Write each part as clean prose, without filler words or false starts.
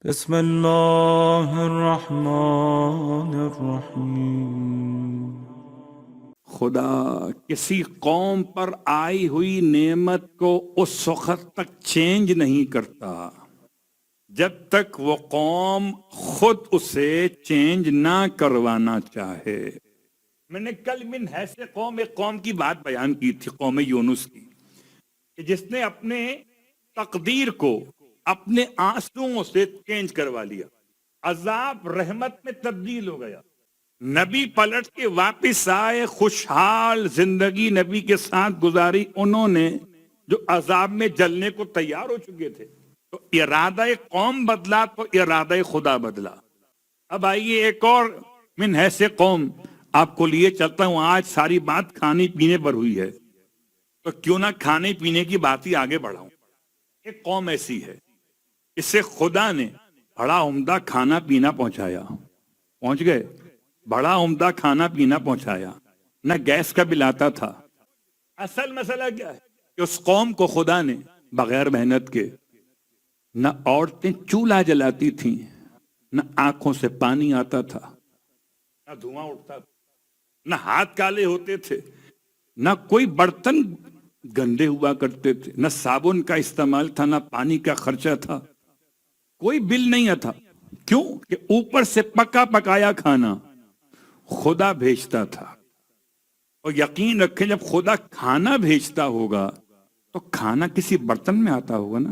بسم اللہ الرحمن الرحیم۔ خدا کسی قوم پر آئی ہوئی نعمت کو اس وقت تک چینج نہیں کرتا جب تک وہ قوم خود اسے چینج نہ کروانا چاہے۔ میں نے کل من حیث قوم ایک قوم کی بات بیان کی تھی، قوم یونس کی، کہ جس نے اپنے تقدیر کو اپنے آنسوؤں سے چینج کروا لیا، عذاب رحمت میں تبدیل ہو گیا، نبی پلٹ کے واپس آئے، خوشحال زندگی نبی کے ساتھ گزاری انہوں نے جو عذاب میں جلنے کو تیار ہو چکے تھے۔ تو ارادہ قوم بدلا تو ارادہ خدا بدلا۔ اب آئیے ایک اور من حیث قوم آپ کو لیے چلتا ہوں۔ آج ساری بات کھانے پینے پر ہوئی ہے تو کیوں نہ کھانے پینے کی بات ہی آگے بڑھاؤں۔ ایک قوم ایسی ہے، اس سے خدا نے بڑا عمدہ کھانا پینا پہنچایا، پہنچ گئے، بڑا عمدہ کھانا پینا پہنچایا، نہ گیس کا بل آتا تھا۔ اصل مسئلہ کیا ہے کہ اس قوم کو خدا نے بغیر محنت کے، نہ عورتیں چولہا جلاتی تھیں، نہ آنکھوں سے پانی آتا تھا، نہ دھواں اٹھتا تھا، نہ ہاتھ کالے ہوتے تھے، نہ کوئی برتن گندے ہوا کرتے تھے، نہ صابن کا استعمال تھا، نہ پانی کا خرچہ تھا، کوئی بل نہیں تھا۔ کیوں کہ اوپر سے پکا پکایا کھانا خدا بھیجتا تھا۔ اور یقین رکھیں جب خدا کھانا بھیجتا ہوگا تو کھانا کسی برتن میں آتا ہوگا نا،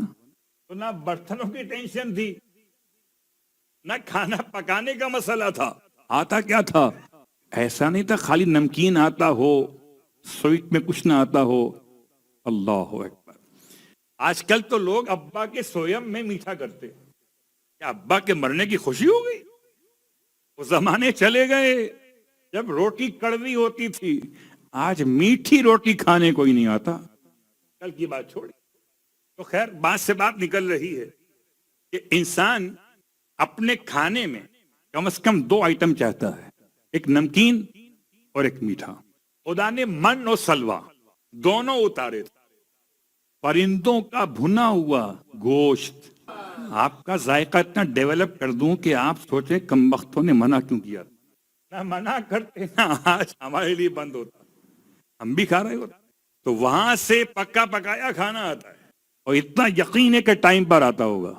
تو نہ برتنوں کی ٹینشن تھی، نہ کھانا پکانے کا مسئلہ تھا۔ آتا کیا تھا؟ ایسا نہیں تھا خالی نمکین آتا ہو، سویٹ میں کچھ نہ آتا ہو۔ اللہ اکبر۔ آج کل تو لوگ ابا کے سویم میں میٹھا کرتے، کیا ابا کے مرنے کی خوشی ہو گئی؟ وہ زمانے چلے گئے جب روٹی کڑوی ہوتی تھی، آج میٹھی روٹی کھانے کوئی نہیں آتا۔ کل کی بات چھوڑی تو خیر بات سے بات نکل رہی ہے کہ انسان اپنے کھانے میں کم از کم دو آئٹم چاہتا ہے، ایک نمکین اور ایک میٹھا۔ خدا نے من اور سلوا دونوں اتارے تھے۔ پرندوں کا بھنا ہوا گوشت، آپ کا ذائقہ اتنا ڈیولپ کر دوں کہ آپ سوچیں کم بختوں نے منع کیوں کیا؟ نہ منع کرتے نہ آج ہمارے لیے بند ہوتا، ہم بھی کھا رہے ہوتے۔ تو وہاں سے پکا پکایا کھانا آتا ہے، اور اتنا یقین ہے کہ ٹائم پر آتا ہوگا۔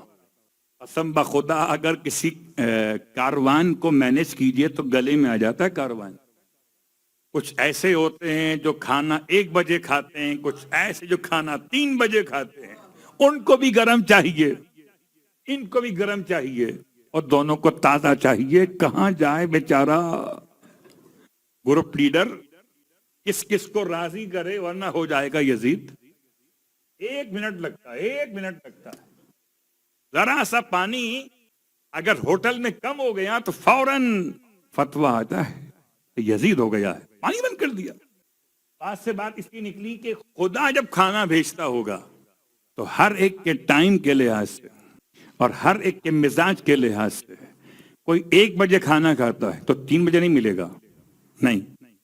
قسم بخدا اگر کسی کاروان کو مینج کیجئے تو گلے میں آ جاتا ہے کاروان۔ کچھ ایسے ہوتے ہیں جو کھانا 1 بجے کھاتے ہیں، کچھ ایسے جو کھانا 3 بجے کھاتے ہیں، ان کو بھی گرم چاہیے، ان کو بھی گرم چاہیے، اور دونوں کو تازہ چاہیے۔ کہاں جائے بیچارہ گروپ لیڈر، کس کس کو راضی کرے ورنہ ہو جائے گا یزید۔ 1 منٹ لگتا ہے، 1 منٹ لگتا ہے۔ ذرا سا پانی اگر ہوٹل میں کم ہو گیا تو فوراً فتویٰ آتا ہے کہ یزید ہو گیا ہے، پانی بند کر دیا۔ بات سے بات اس کی نکلی کہ خدا جب کھانا بھیجتا ہوگا تو ہر ایک کے ٹائم کے لحاظ سے اور ہر ایک کے مزاج کے لحاظ سے، کوئی 1 بجے کھانا کھاتا ہے تو 3 بجے نہیں ملے گا، نہیں۔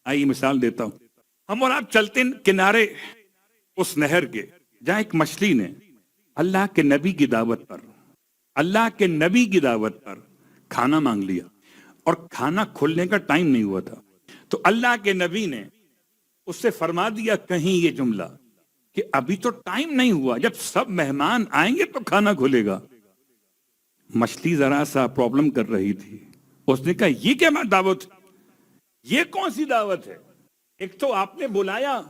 آئیے مثال دیتا ہوں، ہم اور آپ چلتے کنارے اس نہر کے، جہاں ایک مچھلی نے اللہ کے نبی کی دعوت پر، اللہ کے نبی کی دعوت پر کھانا مانگ لیا، اور کھانا کھلنے کا ٹائم نہیں ہوا تھا۔ تو اللہ کے نبی نے اس سے فرما دیا کہیں یہ جملہ کہ ابھی تو ٹائم نہیں ہوا، جب سب مہمان آئیں گے تو کھانا کھلے گا۔ مچھلی ذرا سا پرابلم کر رہی تھی، اس نے کہا یہ کیا دعوت، یہ کون سی دعوت ہے؟ ایک تو آپ نے بلایا،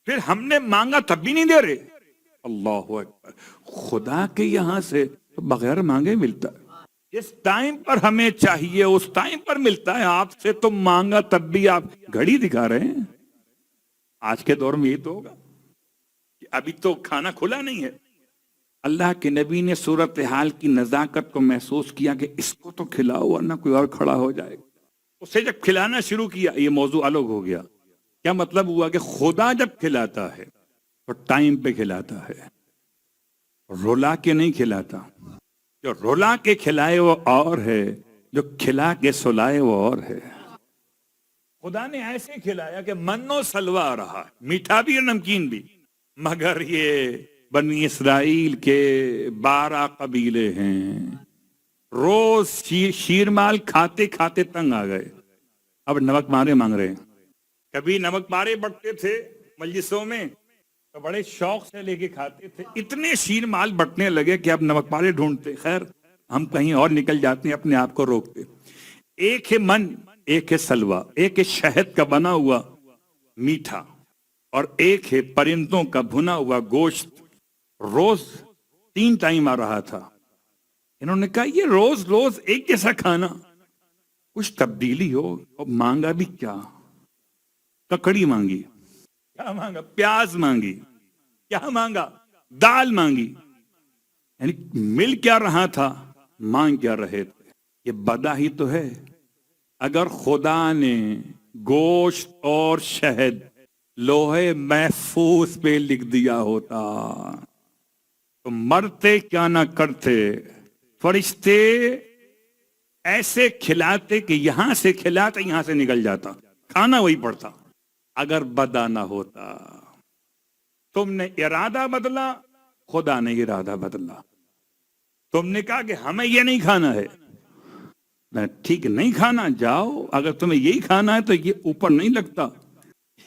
پھر ہم نے مانگا تب بھی نہیں دے رہے۔ اللہ اکبر۔ خدا کے یہاں سے تو بغیر مانگے ملتا ہے، جس ٹائم پر ہمیں چاہیے اس ٹائم پر ملتا ہے۔ آپ سے تو مانگا تب بھی آپ گھڑی دکھا رہے ہیں۔ آج کے دور میں یہ تو ہوگا کہ ابھی تو کھانا کھلا نہیں ہے۔ اللہ کے نبی نے صورتحال کی نزاکت کو محسوس کیا کہ اس کو تو کھلاؤ ورنہ کوئی اور کھڑا ہو جائے گا۔ اسے جب کھلانا شروع کیا، یہ موضوع الگ ہو گیا۔ کیا مطلب ہوا کہ خدا جب کھلاتا ہے تو ٹائم پہ کھلاتا ہے، رولا کے نہیں کھلاتا۔ جو رولا کے کھلائے وہ اور ہے، جو کھلا کے سلائے وہ اور ہے۔ خدا نے ایسے کھلایا کہ من و سلوا رہا، میٹھا بھی اور نمکین بھی، مگر یہ بنی اسرائیل کے 12 قبیلے ہیں، روز شیرمال کھاتے کھاتے تنگ آ گئے، اب نمک مارے مانگ رہے ہیں۔ کبھی نمک مارے بٹتے تھے مجلسوں میں تو بڑے شوق سے لے کے کھاتے تھے، اتنے شیرمال بٹنے لگے کہ اب نمک مارے ڈھونڈتے، خیر ہم کہیں اور نکل جاتے ہیں، اپنے آپ کو روکتے۔ ایک ہے من، ایک ہے سلوا، ایک ہے شہد کا بنا ہوا میٹھا، اور ایک ہے پرندوں کا بھنا ہوا گوشت، روز 3 ٹائم آ رہا تھا۔ انہوں نے کہا یہ روز روز ایک جیسا کھانا، کچھ تبدیلی ہو۔ اور مانگا بھی کیا؟ ککڑی مانگی، کیا مانگا؟ پیاز مانگی، کیا مانگا؟ دال مانگی۔ یعنی مل کیا رہا تھا، مانگ کیا رہے تھے؟ یہ بدا ہی تو ہے۔ اگر خدا نے گوشت اور شہد لوہے محفوظ پہ لکھ دیا ہوتا تو مرتے کیا نہ کرتے، فرشتے ایسے کھلاتے کہ یہاں سے کھلاتے یہاں سے نکل جاتا، کھانا وہی پڑتا۔ اگر بدا نہ ہوتا، تم نے ارادہ بدلا، خدا نے ارادہ بدلا۔ تم نے کہا کہ ہمیں یہ نہیں کھانا ہے، ٹھیک ہے نہیں کھانا، جاؤ، اگر تمہیں یہی کھانا ہے تو یہ اوپر نہیں لگتا،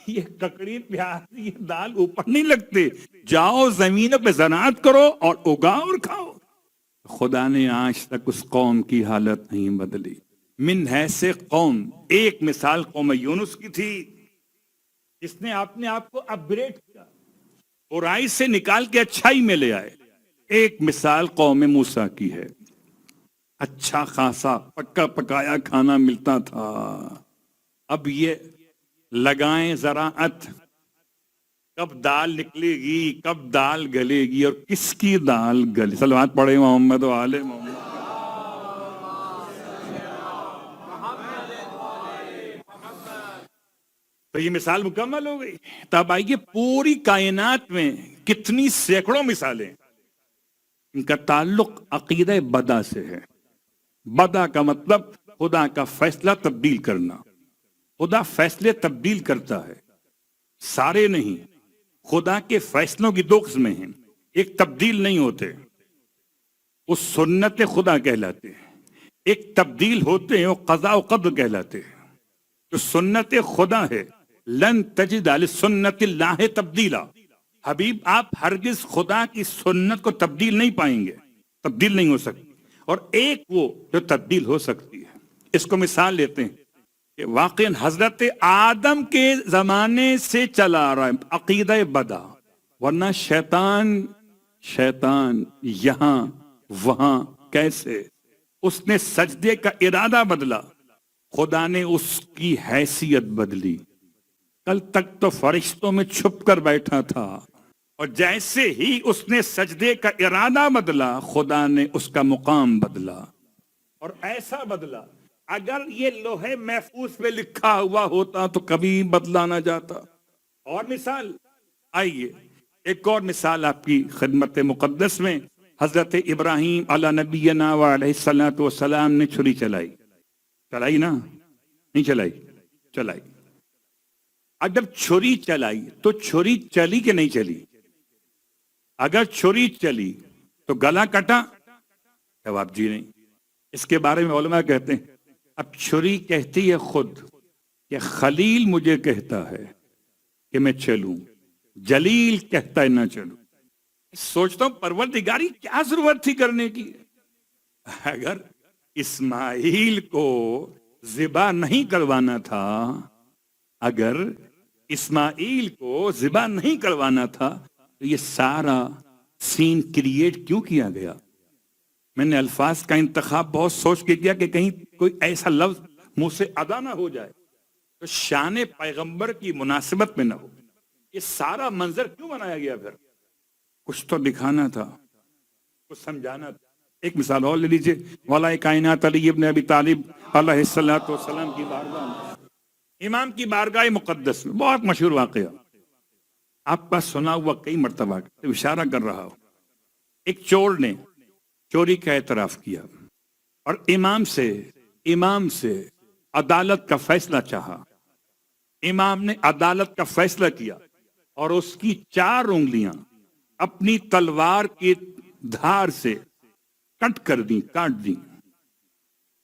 یہ ککڑی پیاز یہ دال اوپر نہیں لگتے، جاؤ زمین پہ زراعت کرو اور اگاؤ اور کھاؤ۔ خدا نے آج تک اس قوم کی حالت نہیں بدلی۔ من حیث قوم، ایک مثال قوم یونس کی تھی جس نے اپنے آپ کو اپ گریڈ کیا، برائی سے نکال کے اچھائی میں لے آئے۔ ایک مثال قوم موسیٰ کی ہے، اچھا خاصا پکا پکایا کھانا ملتا تھا، اب یہ لگائیں زراعت، کب دال نکلے گی، کب دال گلے گی، اور کس کی دال گلے؟ صلوات پڑھے محمد و آل محمد۔ تو یہ مثال مکمل ہو گئی۔ تب آئیے پوری کائنات میں کتنی سینکڑوں مثالیں، ان کا تعلق عقیدہ بدا سے ہے۔ بدا کا مطلب خدا کا فیصلہ تبدیل کرنا۔ خدا فیصلے تبدیل کرتا ہے، سارے نہیں۔ خدا کے فیصلوں کی 2 قسمیں ہیں، ایک تبدیل نہیں ہوتے، وہ سنت خدا کہلاتے ہیں، ایک تبدیل ہوتے ہیں، وہ قضاء و قدر کہلاتے ہیں۔ جو سنت خدا ہے، لن تجد لسنت اللہ تبدیلا، حبیب آپ ہرگز خدا کی سنت کو تبدیل نہیں پائیں گے، تبدیل نہیں ہو سکتی۔ اور ایک وہ جو تبدیل ہو سکتی ہے، اس کو مثال لیتے ہیں کہ واقعا حضرت آدم کے زمانے سے چلا آ رہا ہے عقیدہ بدا، ورنہ شیطان یہاں وہاں کیسے؟ اس نے سجدے کا ارادہ بدلا، خدا نے اس کی حیثیت بدلی۔ کل تک تو فرشتوں میں چھپ کر بیٹھا تھا، اور جیسے ہی اس نے سجدے کا ارادہ بدلا، خدا نے اس کا مقام بدلا، اور ایسا بدلا اگر یہ لوہے محفوظ پہ لکھا ہوا ہوتا تو کبھی بدلا نہ جاتا۔ اور مثال، آئیے ایک اور مثال آپ کی خدمت مقدس میں، حضرت ابراہیم علی نبینا وعلیہ الصلوۃ والسلام نے چھری چلائی نا؟ نہیں چلائی۔ اب جب چھری چلائی تو چھری چلی کہ نہیں چلی؟ اگر چھری چلی تو گلا کٹا؟ جواب جی نہیں۔ اس کے بارے میں علماء کہتے ہیں اب چھری کہتی ہے خود کہ خلیل مجھے کہتا ہے کہ میں چلوں، جلیل کہتا ہے نہ چلوں۔ سوچتا ہوں پروردگاری کیا ضرورت تھی کرنے کی؟ اگر اسماعیل کو ذبح نہیں کروانا تھا، اگر اسماعیل کو ذبح نہیں کروانا تھا تو یہ سارا سین کریٹ کیوں کیا گیا؟ میں نے الفاظ کا انتخاب بہت سوچ کے کیا کہ کہیں کوئی ایسا لفظ منہ سے ادا نہ ہو جائے تو شان پیغمبر کی مناسبت میں نہ ہو۔ یہ سارا منظر کیوں بنایا گیا؟ پھر کچھ تو دکھانا تھا، کچھ سمجھانا تھا۔ ایک مثال اور لے لیجئے، مولا کائنات علی ابن ابی طالب علیہ الصلوۃ والسلام کی بارگاہ میں، امام کی بارگاہ مقدس میں، بہت مشہور واقعہ، آپ کا سنا ہوا کئی مرتبہ، اشارہ کر رہا ہوں۔ ایک چور نے چوری کا اعتراف کیا اور امام سے عدالت کا فیصلہ چاہا۔ امام نے عدالت کا فیصلہ کیا اور اس کی 4 انگلیاں اپنی تلوار کی دھار سے کٹ کر دیں، کاٹ دیں.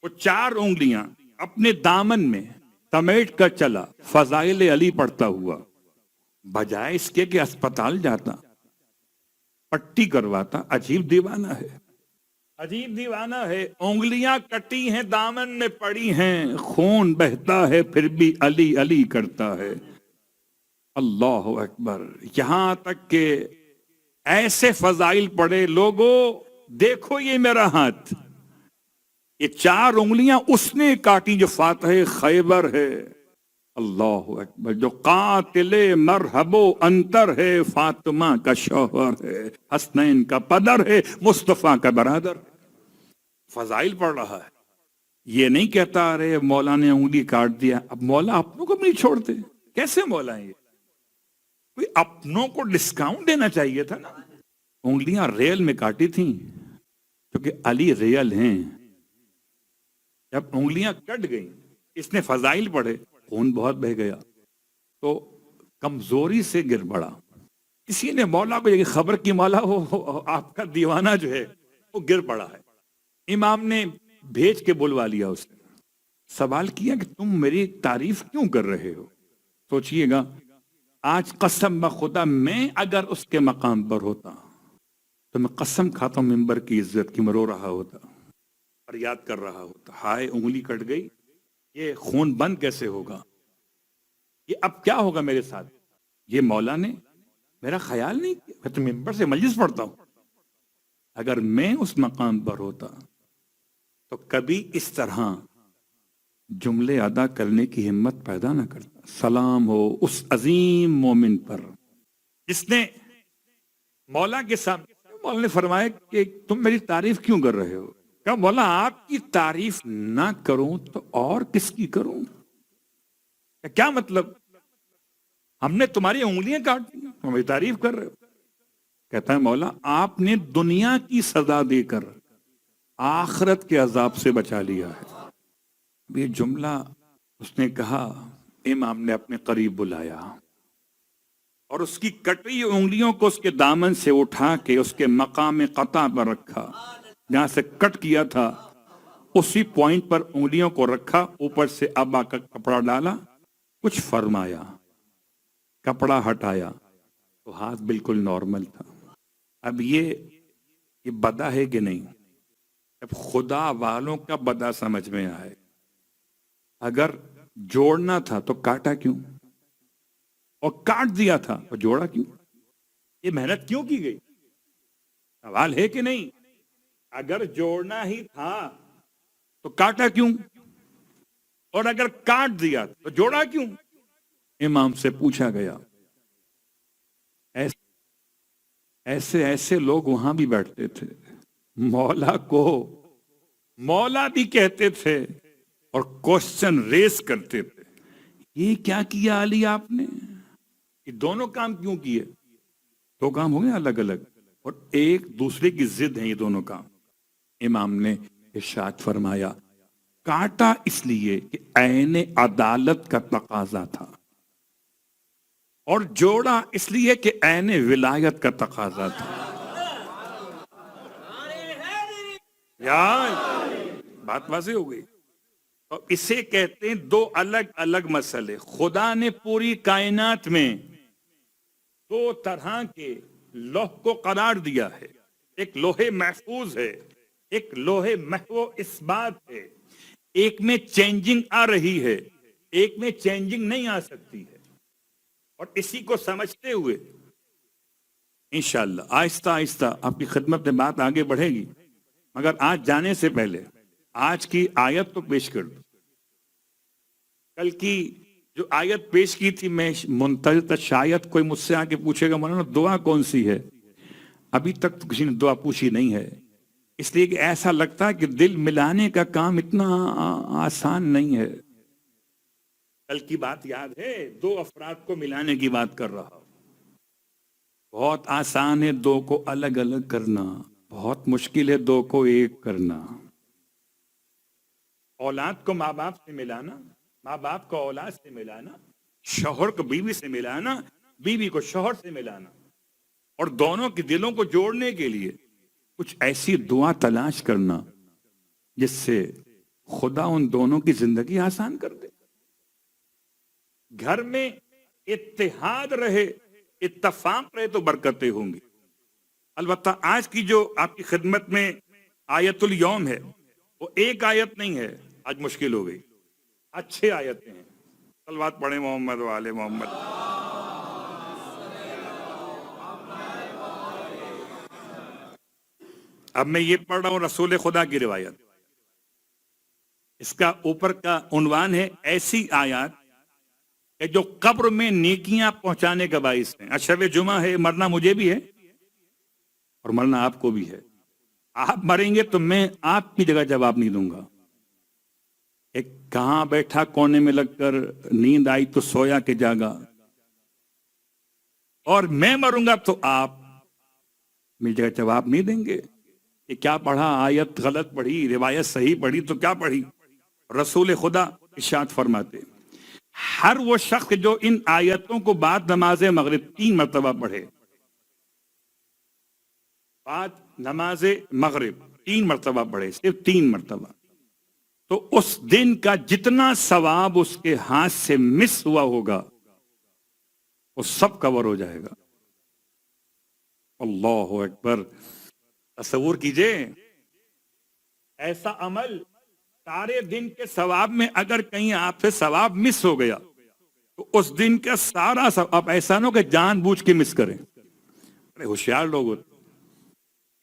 وہ 4 انگلیاں اپنے دامن میں سمیٹ کر چلا فضائل علی پڑھتا ہوا، بجائے اس کے کہ اسپتال جاتا، پٹی کرواتا. عجیب دیوانہ ہے، عجیب دیوانہ ہے. انگلیاں کٹی ہیں، دامن میں پڑی ہیں، خون بہتا ہے، پھر بھی علی علی کرتا ہے. اللہ اکبر. یہاں تک کہ ایسے فضائل پڑے، لوگوں دیکھو یہ میرا ہاتھ، یہ 4 انگلیاں اس نے کاٹی جو فاتح خیبر ہے. اللہ اکبر. جو قاتل مرحب و انتر ہے، فاطمہ کا شوہر ہے، حسنین کا پدر ہے، مصطفیٰ کا برادر. فضائل پڑھ رہا ہے، یہ نہیں کہتا ارے مولا نے انگلی کاٹ دیا. اب مولا اپنوں کو بھی نہیں چھوڑتے. کیسے مولا ہیں یہ؟ کوئی اپنوں کو ڈسکاؤنٹ دینا چاہیے تھا نا. انگلیاں ریل میں کاٹی تھیں کیونکہ علی ریل ہیں. جب انگلیاں کٹ گئیں، اس نے فضائل پڑھے، خون بہت بہ گیا تو کمزوری سے گر پڑا. کسی نے مولا کو یہ خبر کی، مولا وہ آپ کا دیوانہ جو ہے وہ گر پڑا ہے. امام نے بھیج کے بلوا لیا اسے. سوال کیا کہ تم میری تعریف کیوں کر رہے ہو؟ سوچئے گا، آج قسم بخدا میں اگر اس کے مقام پر ہوتا تو میں قسم کھاتا ہوں ممبر کی عزت کی، میں رو رہا ہوتا، فریاد کر رہا ہوتا، ہائے انگلی کٹ گئی، یہ خون بند کیسے ہوگا، یہ اب کیا ہوگا میرے ساتھ. یہ مولا نے میرا خیال نہیں کیا. میں تو ممبر سے مجلس پڑھتا ہوں. اگر میں اس مقام پر ہوتا تو کبھی اس طرح جملے ادا کرنے کی ہمت پیدا نہ کرتا. سلام ہو اس عظیم مومن پر جس نے مولا کے سامنے. مولا نے فرمایا کہ تم میری تعریف کیوں کر رہے ہو؟ کہا مولا آپ کی تعریف نہ کروں تو اور کس کی کروں؟ کیا مطلب؟ ہم نے تمہاری انگلیاں کاٹ دی، تم میری تعریف کر رہے ہو. کہتا ہے مولا آپ نے دنیا کی سزا دے کر آخرت کے عذاب سے بچا لیا ہے. یہ جملہ اس نے کہا. امام نے اپنے قریب بلایا اور اس کی کٹی انگلیوں کو اس کے دامن سے اٹھا کے اس کے مقام قطع پر رکھا. جہاں سے کٹ کیا تھا اسی پوائنٹ پر انگلیوں کو رکھا، اوپر سے ابا کا کپڑا ڈالا، کچھ فرمایا، کپڑا ہٹایا تو ہاتھ بالکل نارمل تھا. اب یہ بدا ہے کہ نہیں؟ اب خدا والوں کا بدا سمجھ میں آئے. اگر جوڑنا تھا تو کاٹا کیوں؟ اور کاٹ دیا تھا تو جوڑا کیوں؟ یہ محنت کیوں کی گئی؟ سوال ہے کہ نہیں؟ اگر جوڑنا ہی تھا تو کاٹا کیوں؟ اور اگر کاٹ دیا تو جوڑا کیوں؟ امام سے پوچھا گیا. ایسے ایسے لوگ وہاں بھی بیٹھتے تھے، مولا کو مولا بھی کہتے تھے اور کوشچن ریز کرتے تھے. یہ کیا کیا علی آپ نے؟ یہ دونوں کام کیوں کیے؟ 2 کام ہو گئے الگ الگ اور ایک دوسرے کی ضد ہیں یہ دونوں کام. امام نے ارشاد فرمایا کاٹا اس لیے کہ عین عدالت کا تقاضا تھا، اور جوڑا اس لیے کہ عین ولایت کا تقاضا تھا. یار بات واضح ہو گئی. اور اسے کہتے ہیں 2 الگ الگ مسئلے. خدا نے پوری کائنات میں 2 طرح کے لوح کو قرار دیا ہے. ایک لوح محفوظ ہے، ایک لوح محو اثبات ہے. ایک میں چینجنگ آ رہی ہے، ایک میں چینجنگ نہیں آ سکتی ہے. اور اسی کو سمجھتے ہوئے انشاءاللہ آہستہ آہستہ آپ کی خدمت میں بات آگے بڑھے گی، مگر آج جانے سے پہلے آج کی آیت تو پیش کر دوں. کل کی جو آیت پیش کی تھی میں منتظر تھا شاید کوئی مجھ سے آ کے پوچھے گا مولانا دعا کون سی ہے. ابھی تک تو کسی نے دعا پوچھی نہیں ہے، اس لیے کہ ایسا لگتا ہے کہ دل ملانے کا کام اتنا آسان نہیں ہے. کل کی بات یاد ہے، 2 افراد کو ملانے کی بات کر رہا ہوں. بہت آسان ہے 2 کو الگ الگ کرنا، بہت مشکل ہے 2 کو ایک کرنا. اولاد کو ماں باپ سے ملانا، ماں باپ کو اولاد سے ملانا، شوہر کو بیوی سے ملانا، بیوی کو شوہر سے ملانا. اور دونوں کے دلوں کو جوڑنے کے لیے کچھ ایسی دعا تلاش کرنا جس سے خدا ان دونوں کی زندگی آسان کر دے. گھر میں اتحاد رہے، اتفاق رہے تو برکتیں ہوں گی. البتہ آج کی جو آپ کی خدمت میں آیت الیوم ہے وہ ایک آیت نہیں ہے، آج مشکل ہو گئی. اچھے آیتیں ہیں. صلوات پڑھیں محمد والے محمد. اب میں یہ پڑھ رہا ہوں رسول خدا کی روایت. اس کا اوپر کا عنوان ہے ایسی آیات کہ جو قبر میں نیکیاں پہنچانے کا باعث ہیں. شب جمعہ ہے، مرنا مجھے بھی ہے اور مرنا آپ کو بھی ہے. آپ مریں گے تو میں آپ کی جگہ جواب نہیں دوں گا. ایک کہاں بیٹھا کونے میں لگ کر نیند آئی تو سویا کہ جاگا، اور میں مروں گا تو آپ میری جگہ جواب نہیں دیں گے کہ کیا پڑھا، آیت غلط پڑھی، روایت صحیح پڑھی تو کیا پڑھی. رسول خدا ارشاد فرماتے ہر وہ شخص جو ان آیتوں کو بعد نماز مغرب 3 مرتبہ پڑھے، بعد نماز مغرب 3 مرتبہ پڑھے، صرف 3 مرتبہ، تو اس دن کا جتنا ثواب اس کے ہاتھ سے مس ہوا ہوگا وہ سب کور ہو جائے گا. اللہ اکبر. تصور کیجئے ایسا عمل سارے دن کے ثواب میں اگر کہیں آپ سے ثواب مس ہو گیا تو اس دن کا سارا ثواب. آپ ایسا نہ ہو کہ جان بوجھ کے مس کریں. ارے ہوشیار لوگ ہوتے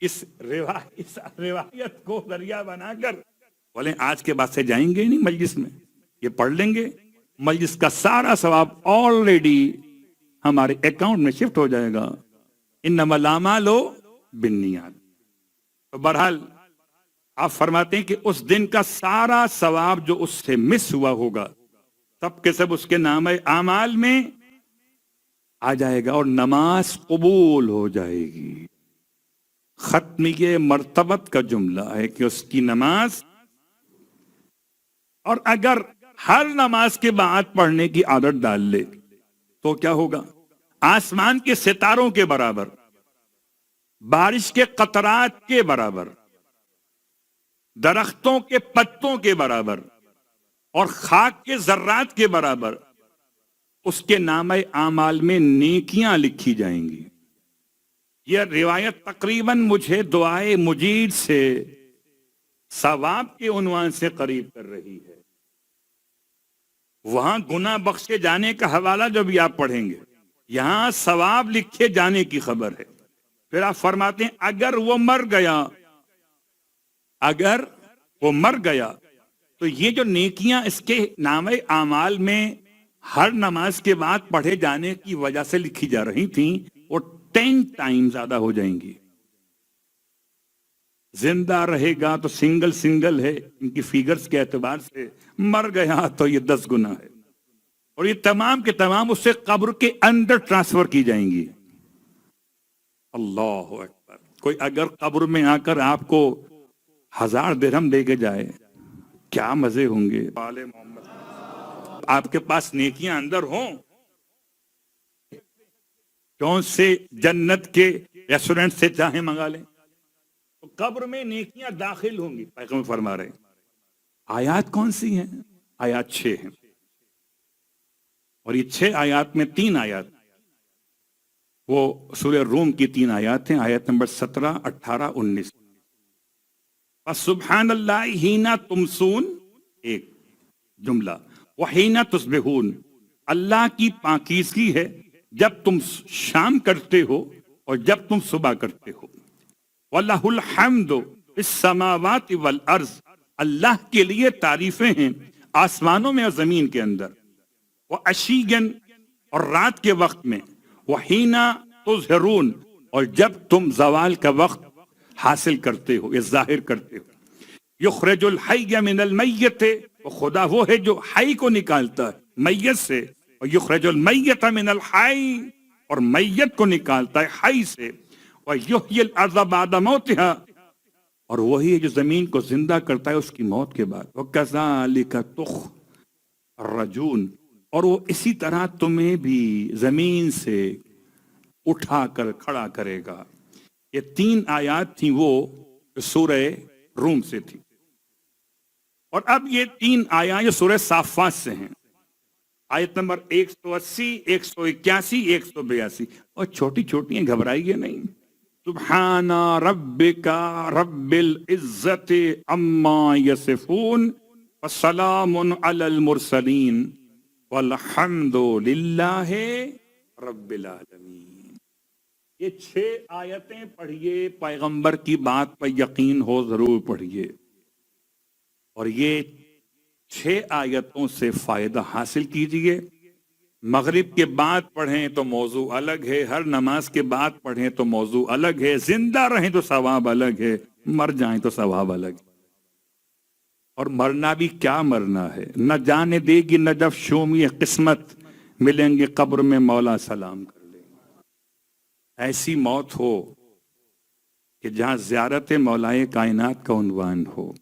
اس روایت کو ذریعہ بنا کر بولیں آج کے بعد سے جائیں گے نہیں مجلس میں، یہ پڑھ لیں گے، مجلس کا سارا ثواب آلریڈی ہمارے اکاؤنٹ میں شفٹ ہو جائے گا. انما الاعمال بالنیات. تو بہرحال آپ فرماتے ہیں کہ اس دن کا سارا ثواب جو اس سے مس ہوا ہوگا سب کے سب اس کے نام اعمال میں آ جائے گا اور نماز قبول ہو جائے گی. ختمیہ مرتبت کا جملہ ہے کہ اس کی نماز، اور اگر ہر نماز کے بعد پڑھنے کی عادت ڈال لے تو کیا ہوگا؟ آسمان کے ستاروں کے برابر، بارش کے قطرات کے برابر، درختوں کے پتوں کے برابر اور خاک کے ذرات کے برابر اس کے نام اعمال میں نیکیاں لکھی جائیں گی. یہ روایت تقریباً مجھے دعائے مجید سے ثواب کے عنوان سے قریب کر رہی ہے. وہاں گناہ بخشے جانے کا حوالہ جو بھی آپ پڑھیں گے، یہاں ثواب لکھے جانے کی خبر ہے. پھر آپ فرماتے ہیں اگر وہ مر گیا تو یہ جو نیکیاں اس کے نام اعمال میں ہر نماز کے بعد پڑھے جانے کی وجہ سے لکھی جا رہی تھیں وہ 10 ٹائم زیادہ ہو جائیں گی. زندہ رہے گا تو سنگل ہے ان کی فیگرز کے اعتبار سے، مر گیا تو یہ 10 گنا ہے، اور یہ تمام کے تمام اس سے قبر کے اندر ٹرانسفر کی جائیں گی. اللہ اکبر. کوئی اگر قبر میں آ کر آپ کو 1000 درہم دے کے جائے کیا مزے ہوں گے. آپ کے پاس نیکیاں اندر ہوں، کون سے جنت کے ریسٹورنٹ سے چاہیں منگا لیں، تو قبر میں نیکیاں داخل ہوں گی. پیغمبر فرما رہے ہیں. آیات کون سی ہیں؟ آیات 6 ہیں، اور یہ 6 آیات میں 3 آیات وہ سورہ روم کی 3 آیات ہیں. آیت نمبر 17، 18، 19. سبحان اللہ ہینا تمسون ایک جملہ، وحینا تصبحون، اللہ کی پاکیزگی ہے جب تم شام کرتے ہو اور جب تم صبح کرتے ہو. وَلَهُ الْحَمْدُ فِي السَّمَاوَاتِ وَالْأَرْضِ، اللہ کے لیے تعریفیں ہیں آسمانوں میں اور زمین کے اندر. وَعَشِيًّا، اور رات کے وقت میں. وَحِينَ تُظْهِرُونَ، اور جب تم زوال کا وقت حاصل کرتے ہو یا ظاہر کرتے ہو. یخرج الحی من المیت، وہ خدا وہ ہے جو حی کو نکالتا ہے میت سے، اور یخرج المیت من الحی، اور میت کو نکالتا ہے حی سے. ویحیی الارض بعد موتها، اور وہی ہے جو زمین کو زندہ کرتا ہے اس کی موت کے بعد. وکذالک تخرجون، اور وہ اسی طرح تمہیں بھی زمین سے اٹھا کر کھڑا کرے گا. یہ 3 آیات تھیں وہ سورہ روم سے تھی. اور اب یہ 3 آیات جو سورہ صافات سے ہیں، آیت نمبر 180، 181، 182، اور چھوٹی چھوٹی ہیں، گھبرائیے نہیں. سبحان ربک رب العزت عما یصفون وسلام علی المرسلین والحمد للہ رب العالمین. یہ 6 آیتیں پڑھیے، پیغمبر کی بات پر یقین ہو ضرور پڑھیے. اور یہ 6 آیتوں سے فائدہ حاصل کیجئے. مغرب کے بعد پڑھیں تو موضوع الگ ہے، ہر نماز کے بعد پڑھیں تو موضوع الگ ہے، زندہ رہیں تو ثواب الگ ہے، مر جائیں تو ثواب الگ ہے. اور مرنا بھی کیا مرنا ہے، نہ جانے دے گی نجف شومی قسمت، ملیں گے قبر میں مولا سلام کر لیں. ایسی موت ہو کہ جہاں زیارت مولائے کائنات کا عنوان ہو.